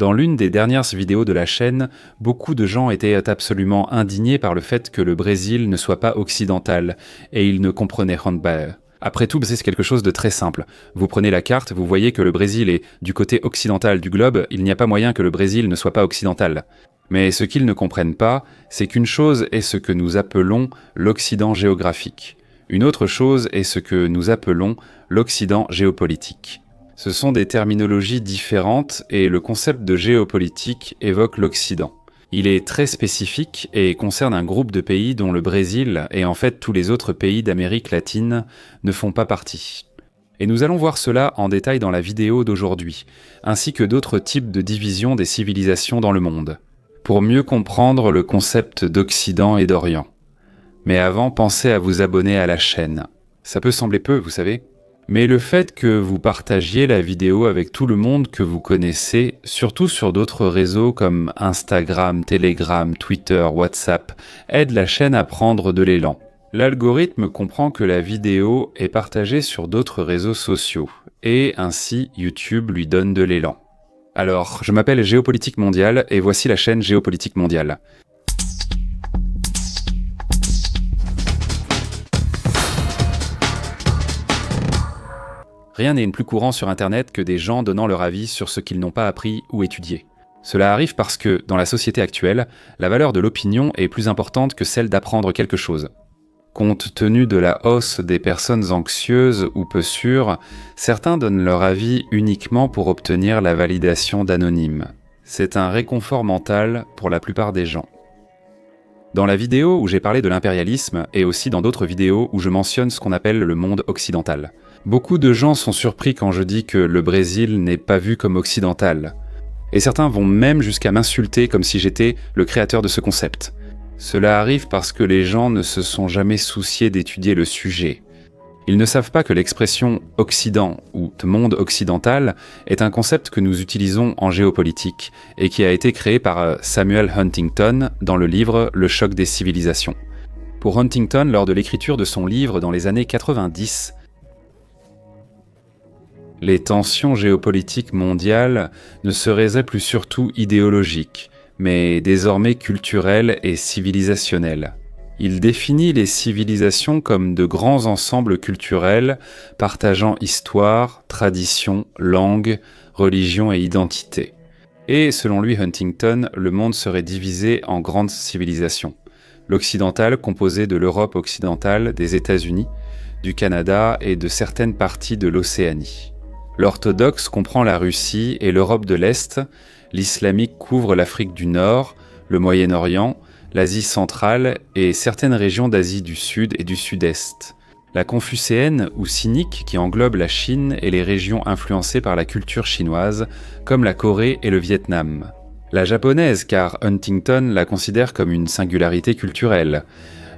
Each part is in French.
Dans l'une des dernières vidéos de la chaîne, beaucoup de gens étaient absolument indignés par le fait que le Brésil ne soit pas occidental, et ils ne comprenaient pas. Après tout, c'est quelque chose de très simple. Vous prenez la carte, vous voyez que le Brésil est du côté occidental du globe, il n'y a pas moyen que le Brésil ne soit pas occidental. Mais ce qu'ils ne comprennent pas, c'est qu'une chose est ce que nous appelons l'Occident géographique. Une autre chose est ce que nous appelons l'Occident géopolitique. Ce sont des terminologies différentes et le concept de géopolitique évoque l'Occident. Il est très spécifique et concerne un groupe de pays dont le Brésil et en fait tous les autres pays d'Amérique latine ne font pas partie. Et nous allons voir cela en détail dans la vidéo d'aujourd'hui, ainsi que d'autres types de divisions des civilisations dans le monde, pour mieux comprendre le concept d'Occident et d'Orient. Mais avant, pensez à vous abonner à la chaîne. Ça peut sembler peu, vous savez. Mais le fait que vous partagiez la vidéo avec tout le monde que vous connaissez, surtout sur d'autres réseaux comme Instagram, Telegram, Twitter, WhatsApp, aide la chaîne à prendre de l'élan. L'algorithme comprend que la vidéo est partagée sur d'autres réseaux sociaux, et ainsi YouTube lui donne de l'élan. Alors, je m'appelle Géopolitique Mondiale, et voici la chaîne Géopolitique Mondiale. Rien n'est plus courant sur Internet que des gens donnant leur avis sur ce qu'ils n'ont pas appris ou étudié. Cela arrive parce que, dans la société actuelle, la valeur de l'opinion est plus importante que celle d'apprendre quelque chose. Compte tenu de la hausse des personnes anxieuses ou peu sûres, certains donnent leur avis uniquement pour obtenir la validation d'anonymes. C'est un réconfort mental pour la plupart des gens. Dans la vidéo où j'ai parlé de l'impérialisme, et aussi dans d'autres vidéos où je mentionne ce qu'on appelle le monde occidental, beaucoup de gens sont surpris quand je dis que le Brésil n'est pas vu comme occidental. Et certains vont même jusqu'à m'insulter comme si j'étais le créateur de ce concept. Cela arrive parce que les gens ne se sont jamais souciés d'étudier le sujet. Ils ne savent pas que l'expression « Occident » ou « monde occidental » est un concept que nous utilisons en géopolitique et qui a été créé par Samuel Huntington dans le livre « Le choc des civilisations ». Pour Huntington, lors de l'écriture de son livre dans les années 90, les tensions géopolitiques mondiales ne seraient plus surtout idéologiques, mais désormais culturelles et civilisationnelles. Il définit les civilisations comme de grands ensembles culturels partageant histoire, tradition, langue, religion et identité. Et selon lui, Huntington, le monde serait divisé en grandes civilisations. L'occidentale composée de l'Europe occidentale, des États-Unis, du Canada et de certaines parties de l'Océanie. L'orthodoxe comprend la Russie et l'Europe de l'Est, l'islamique couvre l'Afrique du Nord, le Moyen-Orient, l'Asie centrale et certaines régions d'Asie du Sud et du Sud-Est. La confucéenne ou cynique qui englobe la Chine et les régions influencées par la culture chinoise, comme la Corée et le Vietnam. La japonaise, car Huntington la considère comme une singularité culturelle,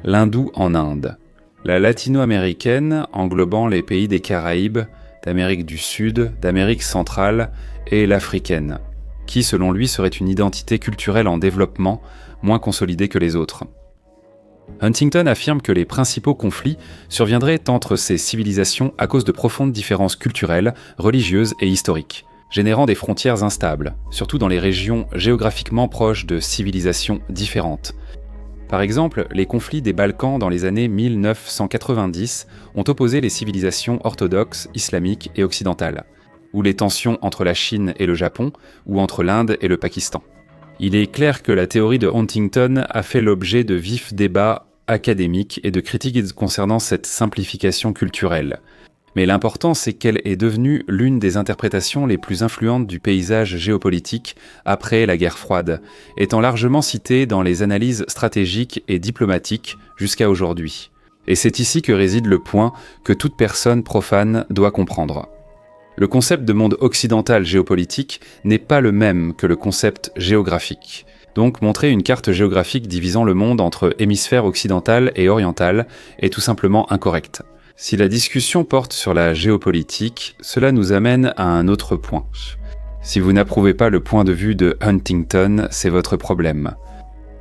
l'hindou en Inde. La latino-américaine, englobant les pays des Caraïbes, d'Amérique du Sud, d'Amérique centrale et l'africaine, qui selon lui serait une identité culturelle en développement, moins consolidée que les autres. Huntington affirme que les principaux conflits surviendraient entre ces civilisations à cause de profondes différences culturelles, religieuses et historiques, générant des frontières instables, surtout dans les régions géographiquement proches de civilisations différentes. Par exemple, les conflits des Balkans dans les années 1990 ont opposé les civilisations orthodoxes, islamiques et occidentales, ou les tensions entre la Chine et le Japon, ou entre l'Inde et le Pakistan. Il est clair que la théorie de Huntington a fait l'objet de vifs débats académiques et de critiques concernant cette simplification culturelle. Mais l'important, c'est qu'elle est devenue l'une des interprétations les plus influentes du paysage géopolitique après la guerre froide, étant largement citée dans les analyses stratégiques et diplomatiques jusqu'à aujourd'hui. Et c'est ici que réside le point que toute personne profane doit comprendre. Le concept de monde occidental géopolitique n'est pas le même que le concept géographique. Donc montrer une carte géographique divisant le monde entre hémisphère occidental et oriental est tout simplement incorrect. Si la discussion porte sur la géopolitique, cela nous amène à un autre point. Si vous n'approuvez pas le point de vue de Huntington, c'est votre problème.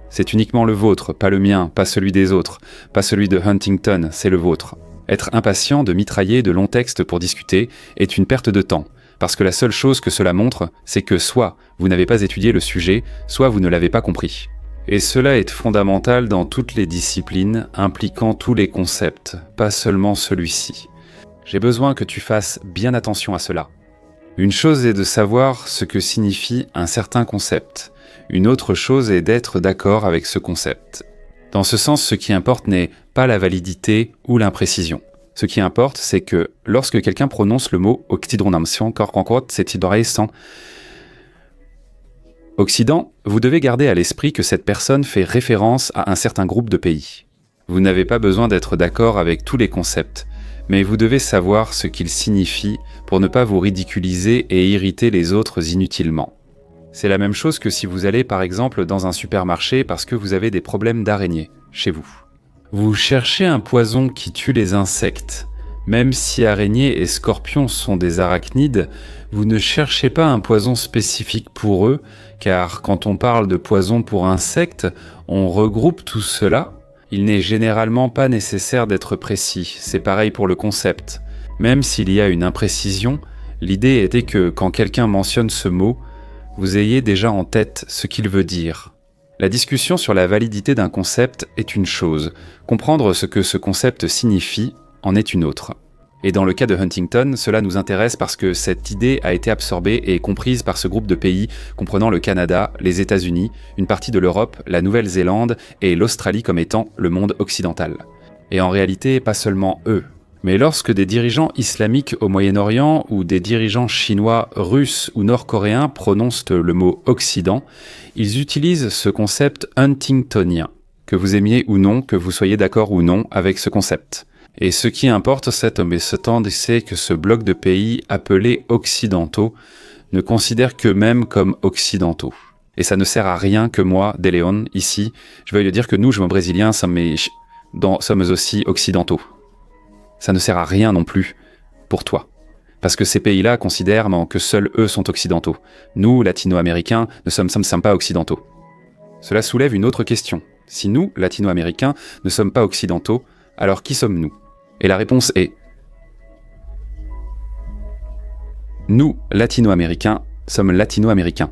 C'est uniquement le vôtre, pas le mien, pas celui des autres, pas celui de Huntington, c'est le vôtre. Être impatient de mitrailler de longs textes pour discuter est une perte de temps, Parce que la seule chose que cela montre, c'est que soit vous n'avez pas étudié le sujet, soit vous ne l'avez pas compris. Et cela est fondamental dans toutes les disciplines, impliquant tous les concepts, pas seulement celui-ci. J'ai besoin que tu fasses bien attention à cela. Une chose est de savoir ce que signifie un certain concept. Une autre chose est d'être d'accord avec ce concept. Dans ce sens, ce qui importe n'est pas la validité ou l'imprécision. Ce qui importe, c'est que lorsque quelqu'un prononce le mot Occident, vous devez garder à l'esprit que cette personne fait référence à un certain groupe de pays. Vous n'avez pas besoin d'être d'accord avec tous les concepts, mais vous devez savoir ce qu'ils signifient pour ne pas vous ridiculiser et irriter les autres inutilement. C'est la même chose que si vous allez par exemple dans un supermarché parce que vous avez des problèmes d'araignées chez vous. Vous cherchez un poison qui tue les insectes. Même si araignées et scorpions sont des arachnides, vous ne cherchez pas un poison spécifique pour eux, car quand on parle de poison pour insectes, on regroupe tout cela. Il n'est généralement pas nécessaire d'être précis, c'est pareil pour le concept. Même s'il y a une imprécision, l'idée était que quand quelqu'un mentionne ce mot, vous ayez déjà en tête ce qu'il veut dire. La discussion sur la validité d'un concept est une chose, comprendre ce que ce concept signifie en est une autre. Et dans le cas de Huntington, cela nous intéresse parce que cette idée a été absorbée et comprise par ce groupe de pays comprenant le Canada, les États-Unis, une partie de l'Europe, la Nouvelle-Zélande et l'Australie comme étant le monde occidental. Et en réalité, pas seulement eux. Mais lorsque des dirigeants islamiques au Moyen-Orient ou des dirigeants chinois, russes ou nord-coréens prononcent le mot Occident, ils utilisent ce concept huntingtonien, que vous aimiez ou non, que vous soyez d'accord ou non avec ce concept. Et ce qui importe, c'est que ce bloc de pays appelés occidentaux ne considèrent qu'eux-mêmes comme occidentaux. Et ça ne sert à rien que moi, De Leon, ici, je veuille dire que nous, Brésiliens, sommes aussi occidentaux. Ça ne sert à rien non plus pour toi. Parce que ces pays-là considèrent que seuls eux sont occidentaux. Nous, latino-américains, ne sommes pas occidentaux. Cela soulève une autre question. Si nous, latino-américains, ne sommes pas occidentaux, alors qui sommes-nous ? Et la réponse est: nous, latino-américains, sommes latino-américains.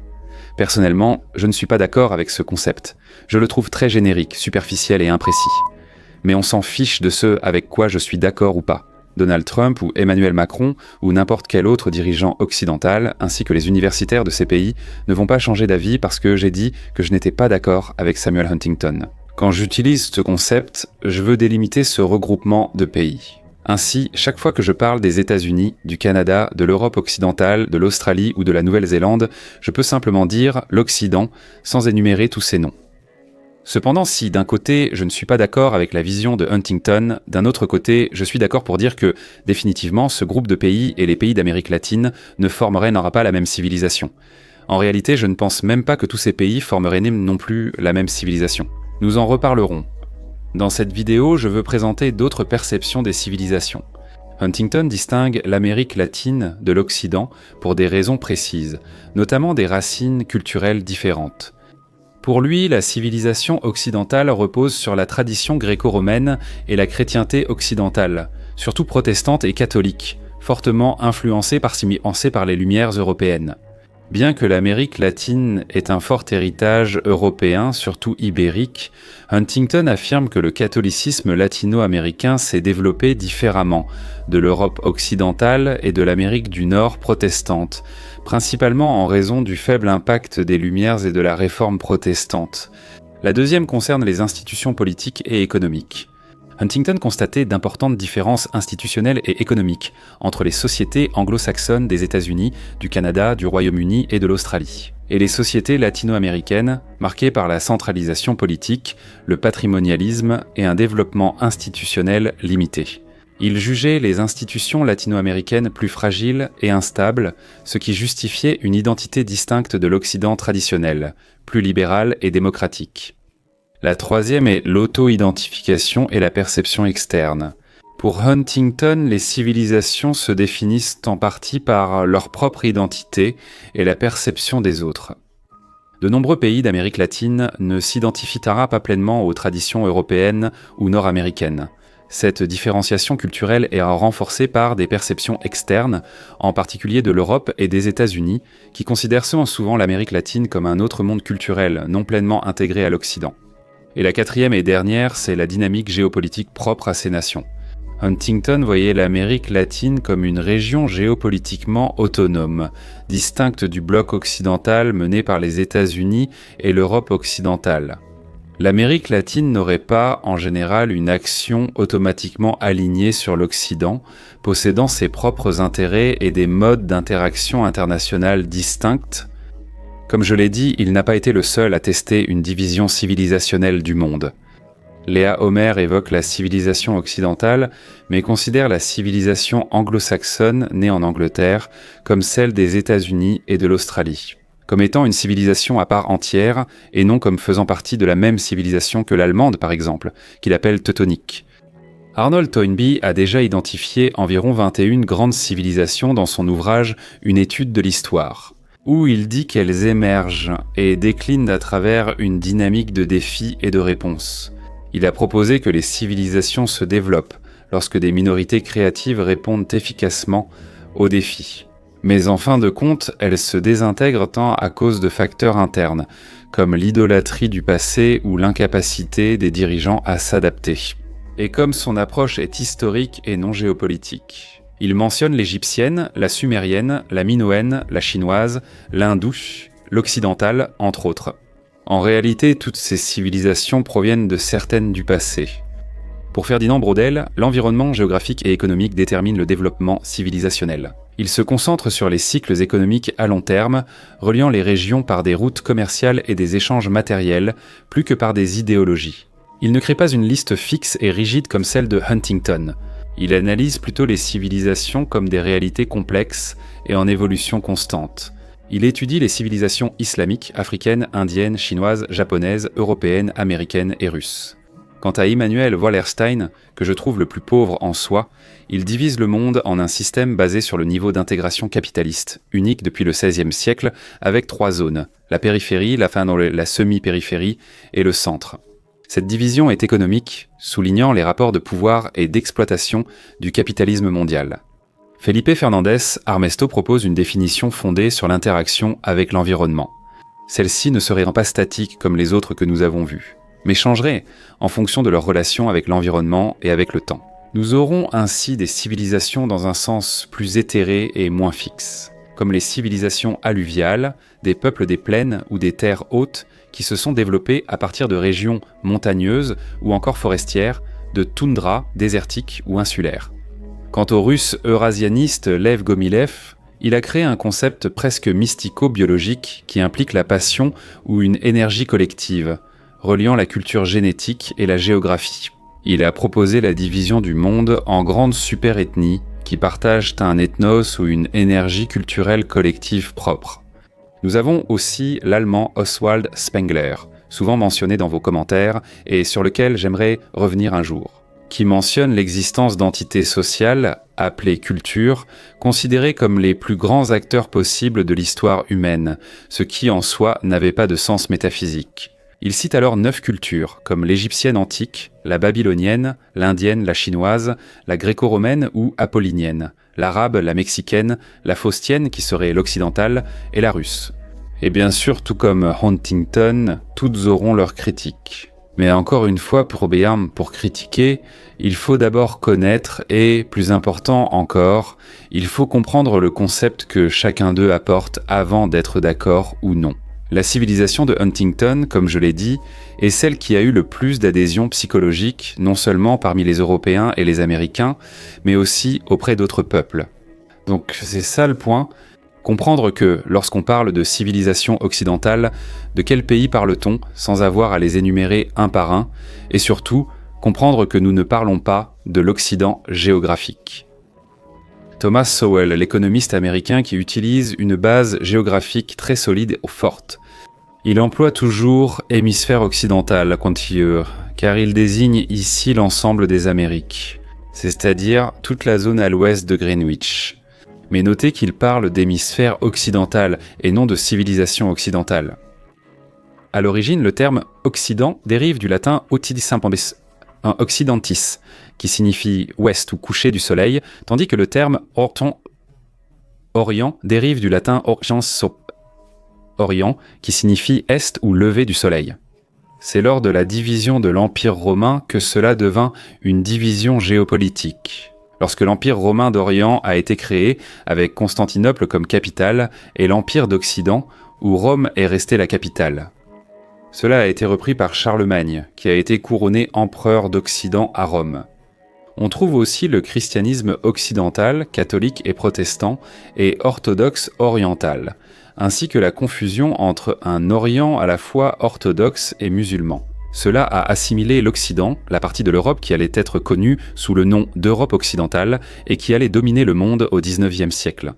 Personnellement, je ne suis pas d'accord avec ce concept. Je le trouve très générique, superficiel et imprécis. Mais on s'en fiche de ce avec quoi je suis d'accord ou pas. Donald Trump ou Emmanuel Macron ou n'importe quel autre dirigeant occidental, ainsi que les universitaires de ces pays, ne vont pas changer d'avis parce que j'ai dit que je n'étais pas d'accord avec Samuel Huntington. Quand j'utilise ce concept, je veux délimiter ce regroupement de pays. Ainsi, chaque fois que je parle des États-Unis, du Canada, de l'Europe occidentale, de l'Australie ou de la Nouvelle-Zélande, je peux simplement dire l'Occident sans énumérer tous ces noms. Cependant, si d'un côté, je ne suis pas d'accord avec la vision de Huntington, d'un autre côté, je suis d'accord pour dire que, définitivement, ce groupe de pays et les pays d'Amérique latine n'aura pas la même civilisation. En réalité, je ne pense même pas que tous ces pays formeraient non plus la même civilisation. Nous en reparlerons. Dans cette vidéo, je veux présenter d'autres perceptions des civilisations. Huntington distingue l'Amérique latine de l'Occident pour des raisons précises, notamment des racines culturelles différentes. Pour lui, la civilisation occidentale repose sur la tradition gréco-romaine et la chrétienté occidentale, surtout protestante et catholique, fortement influencée par les Lumières européennes. Bien que l'Amérique latine ait un fort héritage européen, surtout ibérique, Huntington affirme que le catholicisme latino-américain s'est développé différemment de l'Europe occidentale et de l'Amérique du Nord protestante, principalement en raison du faible impact des Lumières et de la Réforme protestante. La deuxième concerne les institutions politiques et économiques. Huntington constatait d'importantes différences institutionnelles et économiques entre les sociétés anglo-saxonnes des États-Unis, du Canada, du Royaume-Uni et de l'Australie, et les sociétés latino-américaines, marquées par la centralisation politique, le patrimonialisme et un développement institutionnel limité. Il jugeait les institutions latino-américaines plus fragiles et instables, ce qui justifiait une identité distincte de l'Occident traditionnel, plus libérale et démocratique. La troisième est l'auto-identification et la perception externe. Pour Huntington, les civilisations se définissent en partie par leur propre identité et la perception des autres. De nombreux pays d'Amérique latine ne s'identifieront pas pleinement aux traditions européennes ou nord-américaines. Cette différenciation culturelle est renforcée par des perceptions externes, en particulier de l'Europe et des États-Unis, qui considèrent souvent l'Amérique latine comme un autre monde culturel, non pleinement intégré à l'Occident. Et la quatrième et dernière, c'est la dynamique géopolitique propre à ces nations. Huntington voyait l'Amérique latine comme une région géopolitiquement autonome, distincte du bloc occidental mené par les États-Unis et l'Europe occidentale. L'Amérique latine n'aurait pas, en général, une action automatiquement alignée sur l'Occident, possédant ses propres intérêts et des modes d'interaction internationale distincts. Comme je l'ai dit, il n'a pas été le seul à tester une division civilisationnelle du monde. Léa Homer évoque la civilisation occidentale, mais considère la civilisation anglo-saxonne née en Angleterre comme celle des États-Unis et de l'Australie, comme étant une civilisation à part entière et non comme faisant partie de la même civilisation que l'allemande par exemple, qu'il appelle teutonique. Arnold Toynbee a déjà identifié environ 21 grandes civilisations dans son ouvrage Une étude de l'histoire, où il dit qu'elles émergent et déclinent à travers une dynamique de défis et de réponses. Il a proposé que les civilisations se développent lorsque des minorités créatives répondent efficacement aux défis. Mais en fin de compte, elles se désintègrent tant à cause de facteurs internes, comme l'idolâtrie du passé ou l'incapacité des dirigeants à s'adapter. Et comme son approche est historique et non géopolitique. Il mentionne l'égyptienne, la sumérienne, la minoenne, la chinoise, l'hindouche, l'occidentale, entre autres. En réalité, toutes ces civilisations proviennent de certaines du passé. Pour Ferdinand Braudel, l'environnement géographique et économique détermine le développement civilisationnel. Il se concentre sur les cycles économiques à long terme, reliant les régions par des routes commerciales et des échanges matériels, plus que par des idéologies. Il ne crée pas une liste fixe et rigide comme celle de Huntington. Il analyse plutôt les civilisations comme des réalités complexes et en évolution constante. Il étudie les civilisations islamiques, africaines, indiennes, chinoises, japonaises, européennes, américaines et russes. Quant à Immanuel Wallerstein, que je trouve le plus pauvre en soi, il divise le monde en un système basé sur le niveau d'intégration capitaliste, unique depuis le XVIe siècle, avec 3 zones, la périphérie, la semi-périphérie et le centre. Cette division est économique, soulignant les rapports de pouvoir et d'exploitation du capitalisme mondial. Felipe Fernandez Armesto propose une définition fondée sur l'interaction avec l'environnement. Celle-ci ne serait pas statique comme les autres que nous avons vues, mais changerait en fonction de leur relation avec l'environnement et avec le temps. Nous aurons ainsi des civilisations dans un sens plus éthéré et moins fixe, comme les civilisations alluviales, des peuples des plaines ou des terres hautes qui se sont développées à partir de régions montagneuses ou encore forestières, de toundra, désertiques ou insulaires. Quant au russe eurasianiste Lev Gomilev, il a créé un concept presque mystico-biologique qui implique la passion ou une énergie collective, reliant la culture génétique et la géographie. Il a proposé la division du monde en grandes super-ethnies qui partagent un ethnos ou une énergie culturelle collective propre. Nous avons aussi l'allemand Oswald Spengler, souvent mentionné dans vos commentaires et sur lequel j'aimerais revenir un jour, qui mentionne l'existence d'entités sociales, appelées cultures, considérées comme les plus grands acteurs possibles de l'histoire humaine, ce qui en soi n'avait pas de sens métaphysique. Il cite alors 9 cultures, comme l'égyptienne antique, la babylonienne, l'indienne, la chinoise, la gréco-romaine ou apollinienne, l'arabe, la mexicaine, la faustienne qui serait l'occidentale et la russe. Et bien sûr, tout comme Huntington, toutes auront leurs critiques. Mais encore une fois, pour critiquer, il faut d'abord connaître et, plus important encore, il faut comprendre le concept que chacun d'eux apporte avant d'être d'accord ou non. La civilisation de Huntington, comme je l'ai dit, est celle qui a eu le plus d'adhésion psychologique, non seulement parmi les Européens et les Américains, mais aussi auprès d'autres peuples. Donc c'est ça le point, comprendre que lorsqu'on parle de civilisation occidentale, de quel pays parle-t-on sans avoir à les énumérer un par un, et surtout comprendre que nous ne parlons pas de l'Occident géographique. Thomas Sowell, l'économiste américain qui utilise une base géographique très solide et forte. Il emploie toujours hémisphère occidental, car il désigne ici l'ensemble des Amériques, c'est-à-dire toute la zone à l'ouest de Greenwich. Mais notez qu'il parle d'hémisphère occidental et non de civilisation occidentale. À l'origine, le terme « Occident » dérive du latin « occidis un occidentis, qui signifie ouest ou coucher du soleil, tandis que le terme orient dérive du latin orient, qui signifie est ou lever du soleil. C'est lors de la division de l'Empire romain que cela devint une division géopolitique. Lorsque l'Empire romain d'Orient a été créé, avec Constantinople comme capitale, et l'Empire d'Occident, où Rome est restée la capitale. Cela a été repris par Charlemagne, qui a été couronné empereur d'Occident à Rome. On trouve aussi le christianisme occidental, catholique et protestant, et orthodoxe oriental, ainsi que la confusion entre un Orient à la fois orthodoxe et musulman. Cela a assimilé l'Occident, la partie de l'Europe qui allait être connue sous le nom d'Europe occidentale et qui allait dominer le monde au XIXe siècle.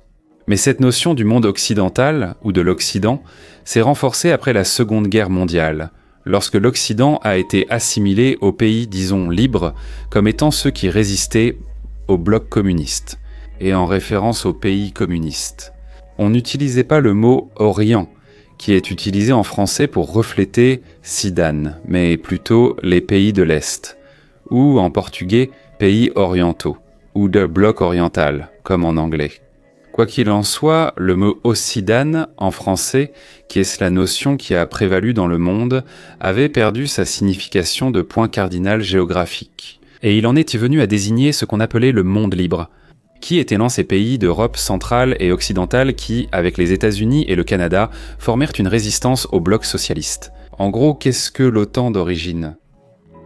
Mais cette notion du monde occidental, ou de l'Occident, s'est renforcée après la Seconde Guerre mondiale, lorsque l'Occident a été assimilé aux pays, disons, libres, comme étant ceux qui résistaient au bloc communiste, et en référence aux pays communistes. On n'utilisait pas le mot « Orient », qui est utilisé en français pour refléter Sidan, mais plutôt les pays de l'Est, ou en portugais pays orientaux, ou de bloc oriental, comme en anglais. Quoi qu'il en soit, le mot Occitan en français, qui est la notion qui a prévalu dans le monde, avait perdu sa signification de point cardinal géographique. Et il en est venu à désigner ce qu'on appelait le monde libre, qui étaient là ces pays d'Europe centrale et occidentale qui, avec les États-Unis et le Canada, formèrent une résistance au bloc socialiste. En gros, qu'est-ce que l'OTAN d'origine ?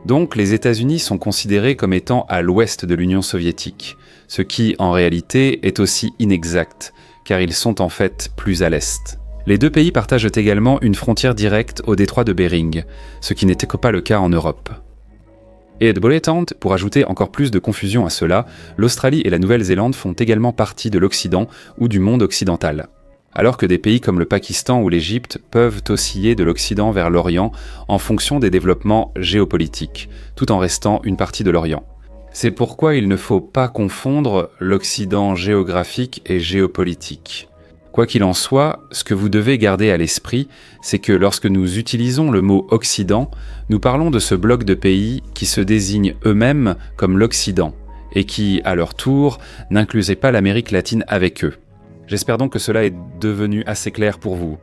Donc, les États-Unis sont considérés comme étant à l'ouest de l'Union soviétique, ce qui, en réalité, est aussi inexact, car ils sont en fait plus à l'est. Les deux pays partagent également une frontière directe au détroit de Bering, ce qui n'était pas le cas en Europe. Et de Bretante, pour ajouter encore plus de confusion à cela, l'Australie et la Nouvelle-Zélande font également partie de l'Occident ou du monde occidental. Alors que des pays comme le Pakistan ou l'Égypte peuvent osciller de l'Occident vers l'Orient en fonction des développements géopolitiques, tout en restant une partie de l'Orient. C'est pourquoi il ne faut pas confondre l'Occident géographique et géopolitique. Quoi qu'il en soit, ce que vous devez garder à l'esprit, c'est que lorsque nous utilisons le mot « Occident », nous parlons de ce bloc de pays qui se désignent eux-mêmes comme l'Occident, et qui, à leur tour, n'inclusaient pas l'Amérique latine avec eux. J'espère donc que cela est devenu assez clair pour vous.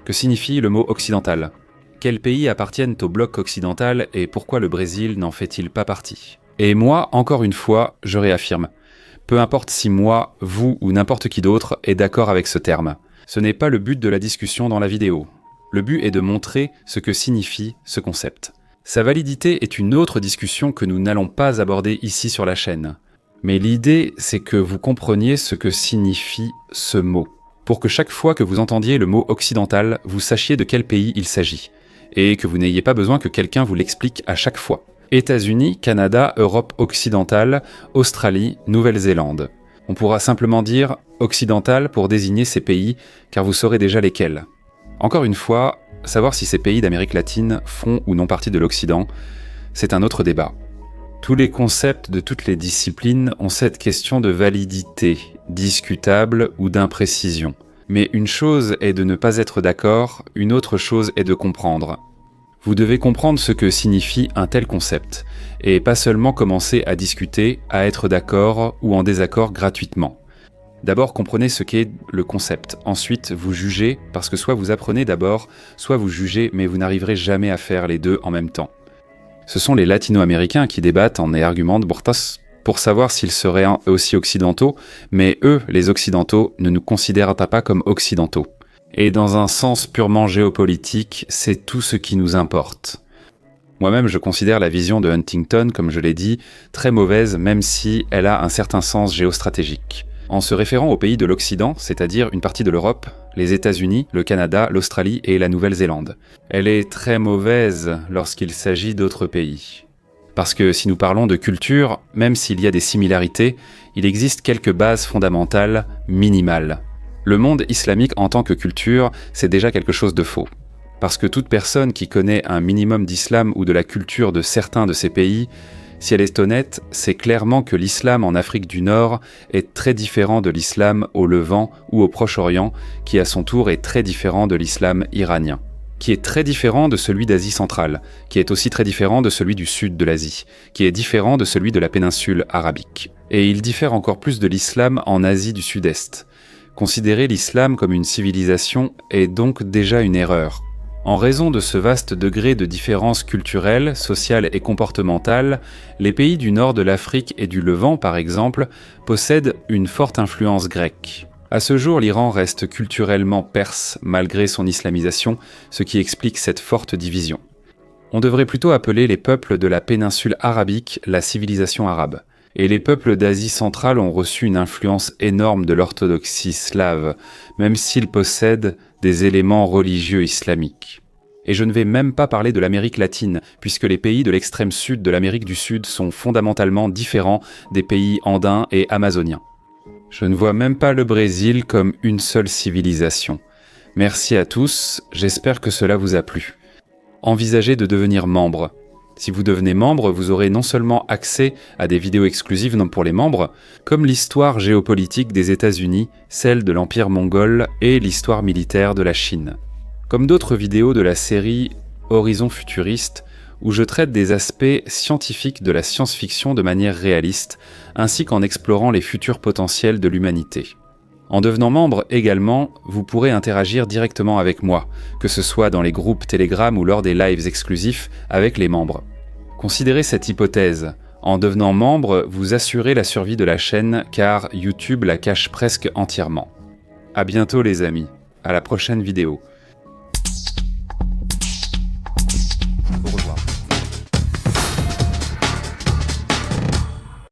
Que signifie le mot « occidental » ? Quels pays appartiennent au bloc occidental et pourquoi le Brésil n'en fait-il pas partie ? Et moi, encore une fois, je réaffirme. Peu importe si moi, vous ou n'importe qui d'autre est d'accord avec ce terme. Ce n'est pas le but de la discussion dans la vidéo. Le but est de montrer ce que signifie ce concept. Sa validité est une autre discussion que nous n'allons pas aborder ici sur la chaîne. Mais l'idée, c'est que vous compreniez ce que signifie ce mot. Pour que chaque fois que vous entendiez le mot occidental, vous sachiez de quel pays il s'agit. Et que vous n'ayez pas besoin que quelqu'un vous l'explique à chaque fois. États-Unis, Canada, Europe occidentale, Australie, Nouvelle-Zélande. On pourra simplement dire « occidental » pour désigner ces pays, car vous saurez déjà lesquels. Encore une fois, savoir si ces pays d'Amérique latine font ou non partie de l'Occident, c'est un autre débat. Tous les concepts de toutes les disciplines ont cette question de validité, discutable ou d'imprécision. Mais une chose est de ne pas être d'accord, une autre chose est de comprendre. Vous devez comprendre ce que signifie un tel concept, et pas seulement commencer à discuter, à être d'accord ou en désaccord gratuitement. D'abord, comprenez ce qu'est le concept. Ensuite, vous jugez, parce que soit vous apprenez d'abord, soit vous jugez, mais vous n'arriverez jamais à faire les deux en même temps. Ce sont les latino-américains qui débattent et argumentent pour savoir s'ils seraient eux aussi occidentaux, mais eux, les occidentaux, ne nous considèrent pas comme occidentaux. Et dans un sens purement géopolitique, c'est tout ce qui nous importe. Moi-même, je considère la vision de Huntington, comme je l'ai dit, très mauvaise, même si elle a un certain sens géostratégique. En se référant aux pays de l'Occident, c'est-à-dire une partie de l'Europe, les États-Unis, le Canada, l'Australie et la Nouvelle-Zélande. Elle est très mauvaise lorsqu'il s'agit d'autres pays. Parce que si nous parlons de culture, même s'il y a des similarités, il existe quelques bases fondamentales minimales. Le monde islamique en tant que culture, c'est déjà quelque chose de faux. Parce que toute personne qui connaît un minimum d'islam ou de la culture de certains de ces pays, si elle est honnête, c'est clairement que l'islam en Afrique du Nord est très différent de l'islam au Levant ou au Proche-Orient, qui à son tour est très différent de l'islam iranien. qui est très différent de celui d'Asie centrale, qui est aussi très différent de celui du sud de l'Asie, qui est différent de celui de la péninsule arabique. Et il diffère encore plus de l'islam en Asie du Sud-Est. Considérer l'islam comme une civilisation est donc déjà une erreur. En raison de ce vaste degré de différence culturelle, sociale et comportementale, les pays du nord de l'Afrique et du Levant, par exemple, possèdent une forte influence grecque. À ce jour, l'Iran reste culturellement perse malgré son islamisation, ce qui explique cette forte division. On devrait plutôt appeler les peuples de la péninsule arabique la civilisation arabe. Et les peuples d'Asie centrale ont reçu une influence énorme de l'orthodoxie slave, même s'ils possèdent des éléments religieux islamiques. Et je ne vais même pas parler de l'Amérique latine, puisque les pays de l'extrême sud de l'Amérique du Sud sont fondamentalement différents des pays andins et amazoniens. Je ne vois même pas le Brésil comme une seule civilisation. Merci à tous, j'espère que cela vous a plu. Envisagez de devenir membre. Si vous devenez membre, vous aurez non seulement accès à des vidéos exclusives pour les membres, comme l'histoire géopolitique des États-Unis, celle de l'Empire mongol et l'histoire militaire de la Chine. Comme d'autres vidéos de la série Horizon futuriste, où je traite des aspects scientifiques de la science-fiction de manière réaliste, ainsi qu'en explorant les futurs potentiels de l'humanité. En devenant membre également, vous pourrez interagir directement avec moi, que ce soit dans les groupes Telegram ou lors des lives exclusifs avec les membres. Considérez cette hypothèse. En devenant membre, vous assurez la survie de la chaîne car YouTube la cache presque entièrement. À bientôt les amis, à la prochaine vidéo.